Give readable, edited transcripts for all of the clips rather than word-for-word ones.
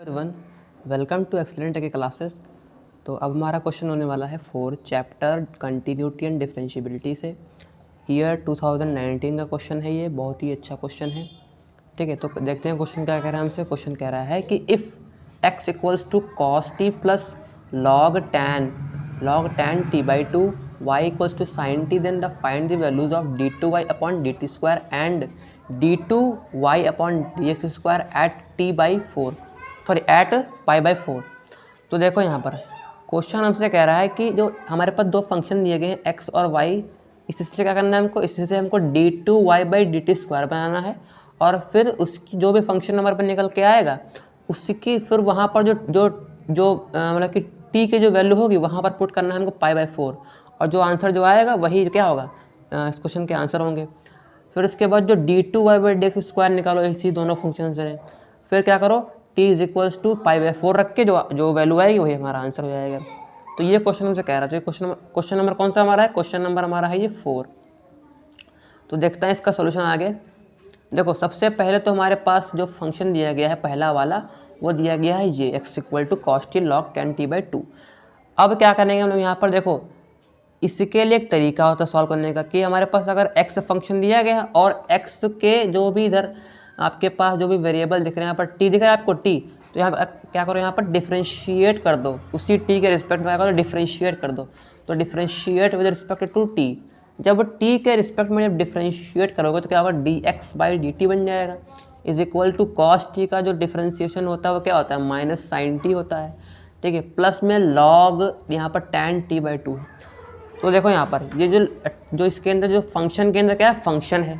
Everyone, welcome to excellent के classes. तो अब हमारा क्वेश्चन होने वाला है 4 चैप्टर कंटिन्यूटी एंड डिफरेंशिएबिलिटी से। ईयर 2019 का क्वेश्चन है, ये बहुत ही अच्छा क्वेश्चन है। ठीक है, तो देखते हैं क्वेश्चन क्या कह रहा है हमसे। क्वेश्चन कह रहा है कि if x equals to cos T plus log tan t/2, y equals to sin t, then the find the values of d2y upon dt square and d2y upon dx square at t/4, sorry at π/4। तो देखो यहाँ पर question हमसे कह रहा है कि जो हमारे पास दो फंक्शन दिए गए हैं x और y, इससे क्या करना है हमको, इससे हमको d2y/dt स्क्वायर बनाना है और फिर उसकी जो भी फंक्शन नंबर पर निकल के आएगा उसकी फिर वहाँ पर जो जो जो मतलब कि t की जो वैल्यू होगी वहाँ पर पुट करना है हमको π/4, और जो आंसर जो आएगा वही क्या होगा, इस क्वेश्चन के आंसर होंगे। फिर उसके बाद जो d2y/dx स्क्वायर निकालो इसी दोनों फंक्शन से, फिर क्या करो t इज इक्वल्स टू π/4 रख के जो वैल्यू आएगी वही हमारा आंसर हो जाएगा। तो ये क्वेश्चन हमसे कह रहा है। तो ये क्वेश्चन नंबर कौन सा हमारा है, क्वेश्चन नंबर हमारा है ये 4। तो देखते हैं इसका सोल्यूशन आगे। देखो सबसे पहले तो हमारे पास जो फंक्शन दिया गया है पहला वाला वो दिया गया है ये x equal to cos t log tan t/2। अब क्या करेंगे हम लोग यहाँ पर, देखो इसके लिए एक तरीका होता है सॉल्व करने का कि हमारे पास अगर x फंक्शन दिया गया है और x के जो भी इधर आपके पास जो भी वेरिएबल दिख रहे हैं, यहाँ पर t दिख रहा है आपको t, तो यहाँ पर क्या करो, यहाँ पर डिफ्रेंशिएट कर दो उसी t के रिस्पेक्ट में, क्या करो डिफ्रेंशिएट कर दो। तो differentiate with respect to t, जब t के रिस्पेक्ट में जब डिफ्रेंशिएट करोगे तो क्या होगा, dx/dt बन जाएगा is equal to cos t का जो डिफ्रेंशिएशन होता है वो क्या होता है माइनस साइन टी होता है। ठीक है, प्लस में लॉग यहाँ पर tan t/2। तो देखो यहाँ पर ये जो इसके अंदर जो फंक्शन के अंदर क्या है फंक्शन है,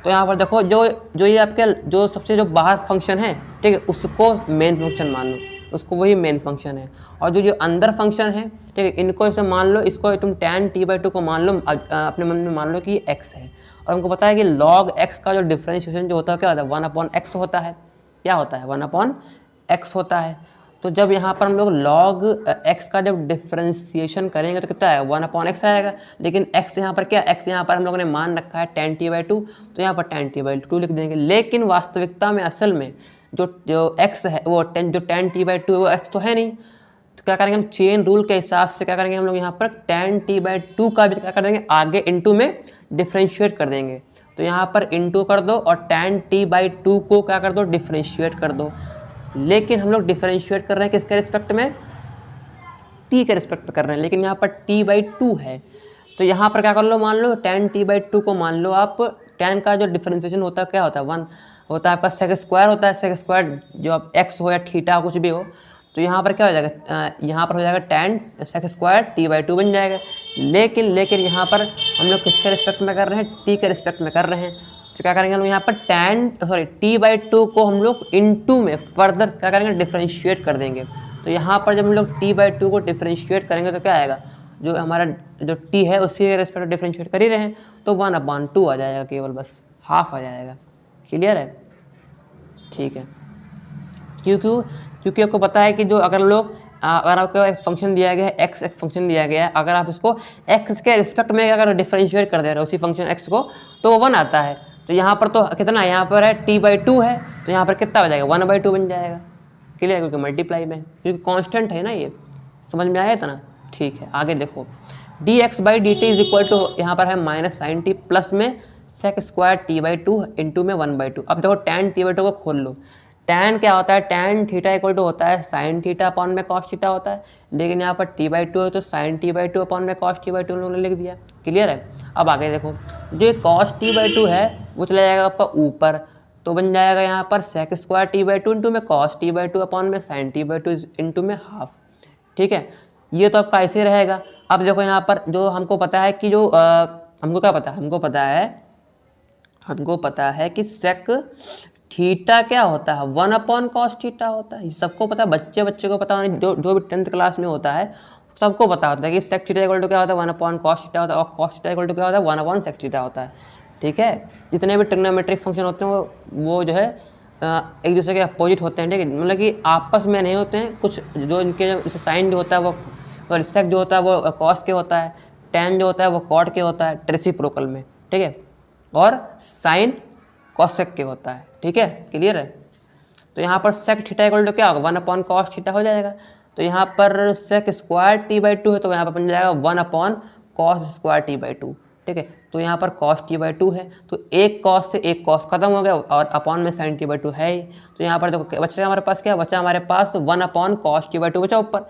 तो यहाँ पर देखो जो ये आपके जो सबसे जो बाहर फंक्शन है, ठीक है, उसको मेन फंक्शन मान लो, उसको वही मेन फंक्शन है। और जो अंदर फंक्शन है, ठीक है, इनको इसे मान लो, इसको तुम tan t/2 को मान लो, अपने मन में मान लो कि ये x है। और हमको पता है कि log x का जो डिफ्रेंशिएशन जो होता है क्या होता है 1/x होता है। क्या होता है 1/x होता है। तो जब यहाँ पर हम लोग log x का जब डिफ्रेंशिएशन करेंगे तो कितना आएगा 1/x आएगा। लेकिन x यहाँ पर क्या, x यहाँ पर हम लोगों ने मान रखा है tan t/2, तो यहाँ पर tan t/2 लिख देंगे। लेकिन वास्तविकता में असल में जो x है वो जो tan t/2 वो x तो है नहीं। तो क्या करेंगे हम चेन रूल के हिसाब से क्या करेंगे हम लोग यहाँ पर tan t/2 का भी क्या कर देंगे आगे इंटू में डिफ्रेंशिएट कर देंगे। तो यहाँ पर इंटू कर दो और tan t/2 को क्या कर दो डिफ्रेंशिएट कर दो। लेकिन हम लोग डिफरेंशिएट कर रहे हैं किसके रिस्पेक्ट में, t के रिस्पेक्ट में कर रहे हैं, लेकिन यहाँ पर t/2 है। तो यहाँ पर क्या कर लो, मान लो tan t/2 को मान लो आप, tan का जो डिफरेंशिएशन होता है क्या होता है 1 होता है आपका सेक स्क्वायर होता है, सेक स्क्वायर जो आप x हो या थीटा कुछ भी हो। तो यहाँ पर क्या हो जाएगा, यहाँ पर हो जाएगा tan सेक स्क्वायर t/2 बन जाएगा। लेकिन यहाँ पर हम लोग किसके रिस्पेक्ट में कर रहे हैं, t के रिस्पेक्ट में कर रहे हैं। तो क्या करेंगे हम लोग यहाँ पर t/2 को हम लोग इनटू में फर्दर क्या करेंगे डिफरेंशिएट कर देंगे। तो यहाँ पर जब हम लोग t/2 को डिफरेंशिएट करेंगे तो क्या आएगा, जो हमारा जो t है उसी के रिस्पेक्ट डिफरेंशिएट कर ही रहे हैं, तो 1/2 आ जाएगा, केवल बस हाफ आ जाएगा। क्लियर है, ठीक है। क्योंकि आपको पता है कि जो अगर आपको एक फंक्शन दिया गया है x, एक फंक्शन दिया गया है, अगर आप इसको x के रिस्पेक्ट में अगर डिफरेंशिएट कर दे रहे हो उसी फंक्शन x को, तो वो 1 आता है। तो यहाँ पर तो कितना, यहाँ पर है t/2 है, तो यहाँ पर कितना हो जाएगा 1/2 बन जाएगा। क्लियर, क्योंकि मल्टीप्लाई में, क्योंकि कांस्टेंट है ना, ये समझ में आया था ना। ठीक है, आगे देखो dx/dt इज इक्वल टू यहाँ पर है माइनस साइन टी प्लस में सेक स्क्वायर t/2 इंटू में 1/2। अब देखो tan t/2 को खोल लो, tan क्या होता है, tan थीटा इक्वल टू होता है साइन थीटा अपॉन में कॉस थीटा होता है। लेकिन यहाँ पर t/2 है तो साइन t/2 अपॉन में कॉस t/2 हम लोगों ने लिख दिया। क्लियर है। अब आगे देखो, जो कॉस t/2 है वो चला जाएगा आपका ऊपर, तो बन जाएगा यहाँ पर सेक स्क्वायर t/2 इंटू में कॉस t/2 अपॉन में साइन t/2 इंटू में हाफ। ठीक है, ये तो आपका ऐसे रहेगा। अब देखो यहाँ पर जो हमको पता है कि जो हमको क्या पता है, हमको पता है कि सेक थीटा क्या होता है 1/cos थीटा होता है। सबको पता है, बच्चे को पता होना, जो भी 10th क्लास में होता है सबको पता होता है कि सेक थीटा इक्वल टू क्या होता है 1/cos थीटा होता है, और cos थीटा इक्वल टू क्या होता है 1/sec थीटा होता है। ठीक है, जितने भी ट्रिग्नोमेट्रिक फंक्शन होते हैं वो जो है एक दूसरे के अपोजिट होते हैं। ठीक है, मतलब कि आपस में नहीं होते हैं, कुछ जो इनके जैसे साइन जो होता है वो, और सेक जो होता है वो कॉस के होता है, tan जो होता है वो कॉट के होता है रेसिप्रोकल में। ठीक है, और साइन कॉसेक के होता है। ठीक है, क्लियर है। तो यहाँ पर सेक थीटा इक्वल टू क्या होगा, 1 अपॉन कॉस थीटा हो जाएगा। तो यहाँ पर sec square t by two है, तो यहाँ पर बन जाएगा 1 upon cos square t by two. ठीक है, तो यहाँ पर कॉस टी बाई टू है, तो एक कॉस से एक कॉस खत्म हो गया और अपॉन में साइन टी बाई टू है ही। तो यहाँ पर देखो बचा हमारे पास क्या बचा, हमारे पास 1 upon cos t by to बचा ऊपर,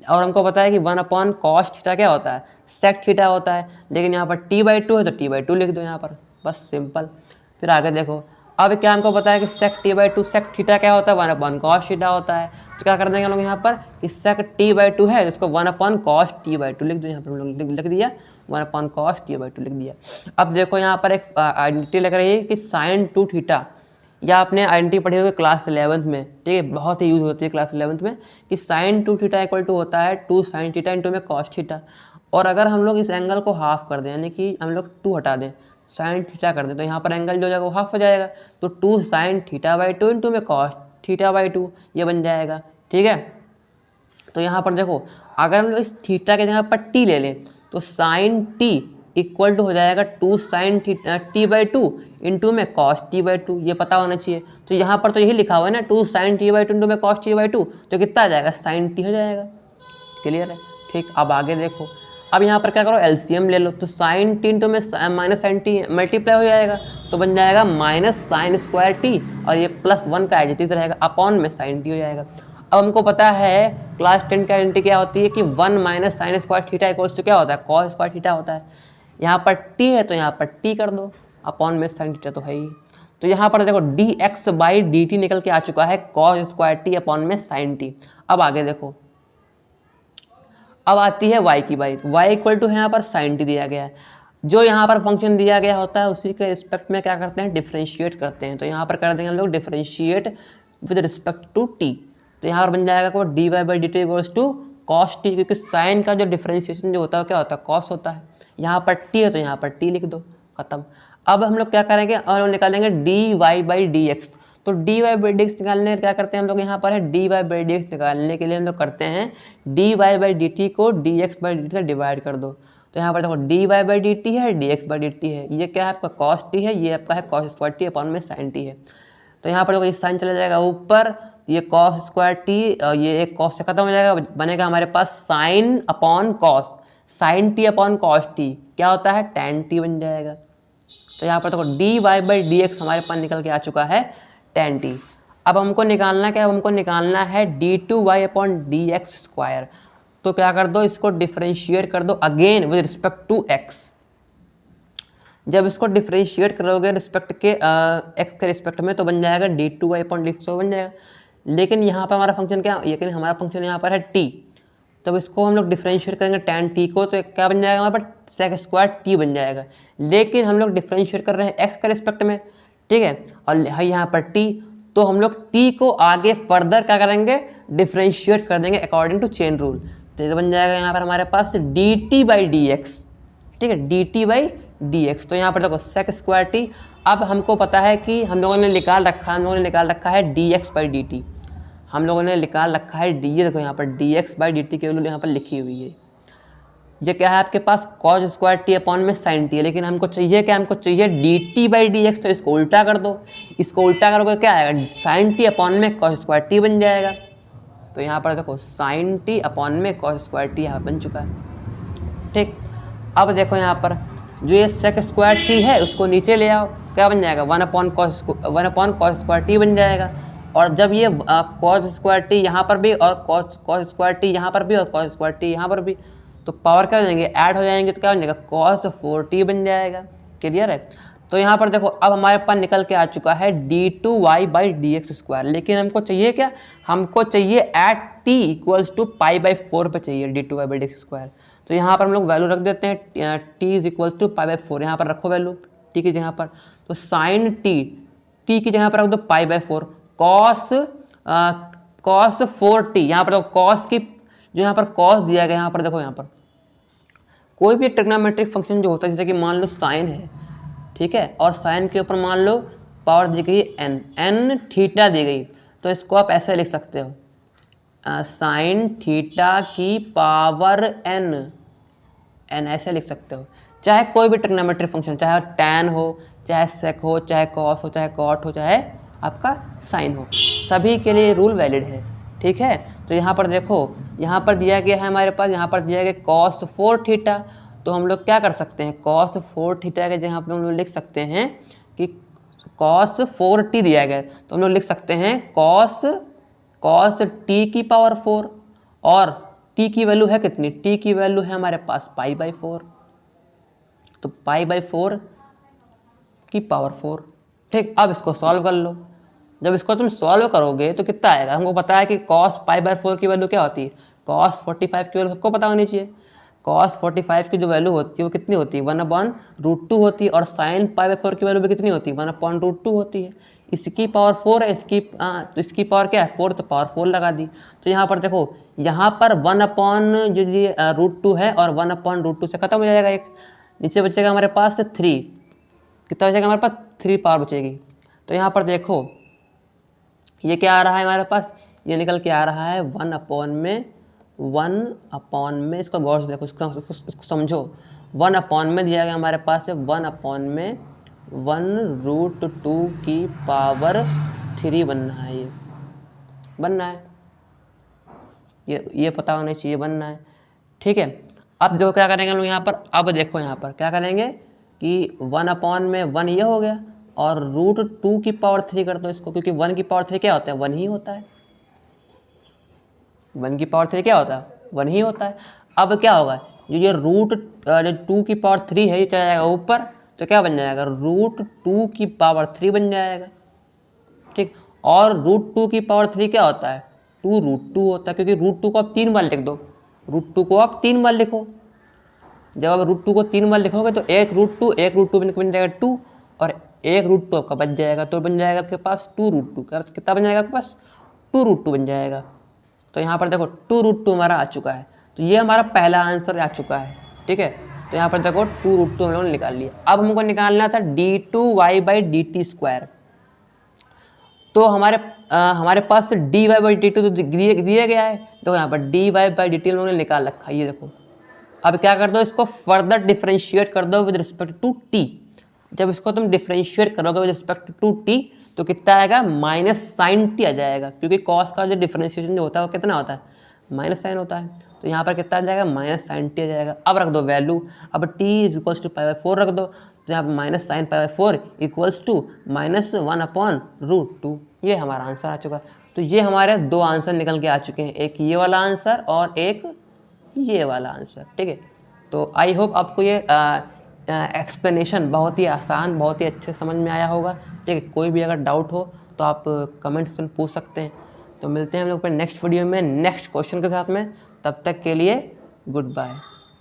और हमको पता है कि 1 अपॉन कॉस थीटा क्या होता है, सेक थीटा होता है। लेकिन यहाँ पर टी बाई टू है तो टी बाई टू लिख दो यहाँ पर, बस सिंपल। फिर आगे देखो, अब क्या हमको पता है कि sec T by two, sec theta क्या होता है, 1 अपॉन कॉस थीटा होता है। तो क्या कर देंगे हम लोग यहाँ पर कि सेक टी बाई टू है, जिसको 1 upon cos t by to लिख दो, यहाँ पर हम लोग लिख दिया 1 upon cos t by to लिख दिया। अब देखो यहाँ पर एक आइडेंटिटी लग रही है कि साइन टू थीटा, या आपने आइडेंटिटी पढ़ी होगी क्लास 11th में, ठीक है, बहुत ही यूज होती है क्लास 11th में, कि sine two theta equal to होता है 2 साइन थीटा इंटू में कॉस थीटा। और अगर हम लोग इस एंगल को हाफ कर दें, यानी कि हम लोग 2 हटा दें, साइन थीटा कर दें, तो यहाँ पर एंगल जो हो जाएगा वो हाफ हो जाएगा। तो 2 sine theta by two into में कॉस थीटा बाई टू, ये बन जाएगा। ठीक है, तो यहाँ पर देखो, अगर हम लोग इस थीटा के जगह पर टी ले लें, तो साइन टी इक्वल टू हो जाएगा 2 sine t by two into में कॉस टी बाई टू, ये पता होना चाहिए। तो यहाँ पर तो यही लिखा हुआ है ना, 2 sine t by two into में कॉस टी बाई टू, तो कितना आ जाएगा, साइन टी हो जाएगा। क्लियर है? ठीक, अब आगे देखो, अब यहाँ पर क्या करो, एलसीएम ले लो, तो साइन टी इंटू में माइनस साइन टी मल्टीप्लाई हो जाएगा, तो बन जाएगा माइनस साइन स्क्वायर टी, और ये +1 का एज इट इज रहेगा, अपॉन में साइन टी हो जाएगा। अब हमको पता है क्लास 10 की आइडेंटिटी क्या होती है कि 1 minus sine square theta equals to क्या होता है, कॉस स्क्वायर थीटा होता है। यहाँ पर टी है तो यहाँ पर टी कर दो, अपॉन में साइन थीटा तो है ही। तो यहाँ पर देखो D X by D T निकल के आ चुका है कॉस स्क्वायर टी अपॉन में साइन टी। अब आगे देखो, अब आती है y की बारी, y इक्वल टू है यहाँ पर साइन टी दिया गया है, जो यहाँ पर फंक्शन दिया गया होता है उसी के रिस्पेक्ट में क्या करते हैं, डिफ्रेंशिएट करते हैं। तो यहाँ पर कर देंगे हम लोग differentiate with respect to t, तो यहाँ पर बन जाएगा को d Y by D t equals to cos t, क्योंकि साइन का जो डिफ्रेंशिएशन जो होता है क्या होता है, कॉस होता है। यहाँ पर t है तो यहाँ पर t लिख दो, खत्म। अब हम लोग क्या करेंगे, और निकालेंगे D Y by D X. तो D Y by D X निकालने क्या करते हैं हम लोग, यहाँ पर है D Y by D X निकालने के लिए हम लोग करते हैं D Y by D T को D X by D T से डिवाइड कर दो। तो यहाँ पर देखो D Y by D T है, D X by D T है, ये क्या है आपका कॉस टी है, ये आपका है कॉस स्क्वायर टी अपॉन में साइन टी है। तो यहाँ पर देखो ये साइन चला जाएगा ऊपर, ये कॉस स्क्वायर टी, ये एक कॉस से खत्म हो जाएगा, बनेगा हमारे पास sine upon cos, sine T upon cos T क्या होता है, टैन टी बन जाएगा। तो यहाँ पर देखो D Y by D x हमारे पास निकल के आ चुका है टैन टी। अब हमको निकालना क्या है, हमको निकालना है d two y upon d x square. तो क्या कर दो, इसको डिफ्रेंशिएट कर दो again with respect to x. जब इसको डिफ्रेंशिएट करोगे रिस्पेक्ट के एक्स के रिस्पेक्ट में, तो बन जाएगा d two y upon d x बन जाएगा। लेकिन यहाँ पर हमारा फंक्शन क्या, लेकिन हमारा फंक्शन यहाँ पर है टी, तब इसको हम लोग डिफ्रेंशिएट करेंगे टैन टी को, तो क्या बन जाएगा हमारे पास सेक स्क्वायर टी बन जाएगा। लेकिन हम लोग डिफ्रेंशिएट कर रहे हैं एक्स के रिस्पेक्ट में, ठीक है, और यहाँ पर टी, तो हम लोग टी को आगे फर्दर क्या करेंगे, डिफ्रेंशिएट कर देंगे अकॉर्डिंग टू चेन रूल। तो ये बन जाएगा यहाँ पर हमारे पास D T by D X, ठीक है, D T by D X. तो यहाँ पर देखो सेक स्क्वायर टी। अब हमको पता है कि हम लोगों ने निकाल रखा है D X by D T, हम लोगों ने निकाल रखा है डी, ये देखो यहाँ पर D X by D T के वैल्यू यहाँ पर लिखी हुई है। ये क्या है आपके पास कॉस स्क्वायर टी अपॉन में साइन टी है, लेकिन हमको चाहिए क्या, हमको चाहिए D T by D X. तो इसको उल्टा कर दो, इसको उल्टा करोगे क्या आएगा, साइन टी अपॉन में कॉस स्क्वायर टी बन जाएगा। तो यहाँ पर देखो साइन टी अपॉन में कॉस स्क्वायर टी यहाँ बन चुका है। ठीक, अब देखो यहाँ पर जो ये सेक स्क्वायर टी है उसको नीचे ले आओ, क्या बन जाएगा, 1 अपॉन कॉस स्क्वायर टी बन जाएगा। और जब ये कॉस स्क्वायर टी यहाँ पर भी, और कॉस स्क्वायर टी यहाँ पर भी, और कॉस स्क्वायर टी यहाँ पर भी, तो पावर क्या हो जाएंगे, ऐड हो जाएंगे, तो क्या बन जाएगा, कॉस 4t बन जाएगा। क्लियर है? तो यहाँ पर देखो अब हमारे पास निकल के आ चुका है d two y by D x square. लेकिन हमको चाहिए क्या, हमको चाहिए at t equals to pi by 4 पर चाहिए d two y by D x square. तो यहाँ पर हम लोग वैल्यू रख देते हैं t is equals to pi by 4, यहाँ पर रखो वैल्यू टी की जगह पर। तो साइन टी, टी की जगह पर रख दो पाई बाई 4, कॉस 4t, यहाँ पर देखो कॉस की जो यहाँ पर कॉस दिया गया, यहाँ पर देखो यहाँ पर कोई भी ट्रिग्नोमेट्रिक फंक्शन जो होता है, जैसे कि मान लो साइन है, ठीक है, और साइन के ऊपर मान लो पावर दी गई एन थीटा दी गई, तो इसको आप ऐसे लिख सकते हो साइन थीटा की पावर एन ऐसे लिख सकते हो। चाहे कोई भी ट्रिग्नोमेट्रिक फंक्शन, चाहे टैन हो, चाहे सेक हो, चाहे कॉस हो, चाहे कॉट हो, चाहे आपका साइन हो, सभी के लिए रूल वैलिड है। ठीक है, तो यहाँ पर देखो, यहाँ पर दिया गया है हमारे पास, यहाँ पर दिया गया cos 4 थीटा। तो हम लोग क्या कर सकते हैं, cos 4 थीटा के जहाँ पर हम लोग लिख सकते हैं कि cos 4t दिया गया है, तो हम लोग लिख सकते हैं cos t की पावर 4, और t की वैल्यू है कितनी, t की वैल्यू है हमारे पास π/4, तो π/4 की पावर 4। ठीक, अब इसको सॉल्व कर लो। जब इसको तुम सॉल्व करोगे तो कितना आएगा, हमको पता है कि cos π/4 की वैल्यू क्या होती है, cos 45 की वैल्यू सबको पता होनी चाहिए। cos 45 की जो वैल्यू होती है वो कितनी होती है, 1/√2 होती है, और sin π/4 की वैल्यू भी कितनी होती है, 1/√2 होती है। इसकी पावर 4 है, तो इसकी पावर क्या है, 4, तो पावर 4 लगा दी। तो यहाँ पर देखो, यहाँ पर 1/√2 है, और 1/√2 से खत्म हो जाएगा, एक नीचे बचेगा हमारे पास 3, कितना बचेगा हमारे पास, 3 पावर बचेगी। तो यहाँ पर देखो ये क्या आ रहा है हमारे पास, ये निकल के आ रहा है 1/में, इसको गौर से देखो, इसको समझो। 1/में दिया गया हमारे पास है 1/में 1√2 की पावर 3 बनना है, ये बनना है, ये पता होना चाहिए, बनना है। ठीक है, अब देखो क्या करेंगे हम लोग यहाँ पर, अब देखो यहाँ पर क्या करेंगे कि 1/में 1 ये हो गया, और √2 की पावर 3 कर दो इसको, क्योंकि 1 की पावर 3 क्या होता है, 1 ही होता है। 1 की पावर 3 क्या होता है, 1 ही होता है। अब क्या होगा, ये √2 की पावर 3 है, ये चला जाएगा ऊपर, तो क्या बन जाएगा, √2 की पावर 3 बन जाएगा। ठीक, और √2 की पावर 3 क्या होता है, 2√2 होता है, क्योंकि √2 को आप 3 बार लिख दो, √2 को आप 3 बार लिखो। जब आप √2 को 3 बार लिखोगे तो एक √2 बन जाएगा 2, और एक √2 आपका बच जाएगा, तो बन जाएगा आपके पास 2√2, कितना बन जाएगा आपके पास, 2√2 बन जाएगा। तो यहाँ पर देखो 2√2 हमारा आ चुका है, तो ये हमारा पहला आंसर आ चुका है। ठीक है, तो यहाँ पर देखो 2√2 हम लोगों ने निकाल लिया। अब हमको निकालना था d2y/dt²। तो हमारे पास dy/dt तो दिया गया है, देखो यहाँ पर dy/dt हम लोगों ने निकाल रखा है, ये देखो। अब क्या कर दो, इसको फर्दर डिफ्रेंशिएट कर दो विद रिस्पेक्ट टू t। जब इसको तुम डिफ्रेंशिएट करोगे विद रिस्पेक्ट टू t, तो कितना आएगा, -sin t आ जाएगा, क्योंकि cos का जो डिफ्रेंशिएशन जो होता है वो कितना होता है, -sin होता है। तो यहाँ पर कितना आ जाएगा, -sin t आ जाएगा। अब रख दो वैल्यू, अब t = π/4 रख दो, तो यहाँ पर -sin π/4 = -1/√2। ये हमारा आंसर आ चुका है। तो ये हमारे 2 आंसर निकल के आ चुके हैं, एक ये वाला आंसर और एक ये वाला आंसर। ठीक है, तो आई होप आपको ये एक्सप्लेनेशन बहुत ही आसान, बहुत ही अच्छे समझ में आया होगा। ठीक है, कोई भी अगर डाउट हो तो आप कमेंट में पूछ सकते हैं। तो मिलते हैं हम लोग अपने नेक्स्ट वीडियो में नेक्स्ट क्वेश्चन के साथ में, तब तक के लिए गुड बाय।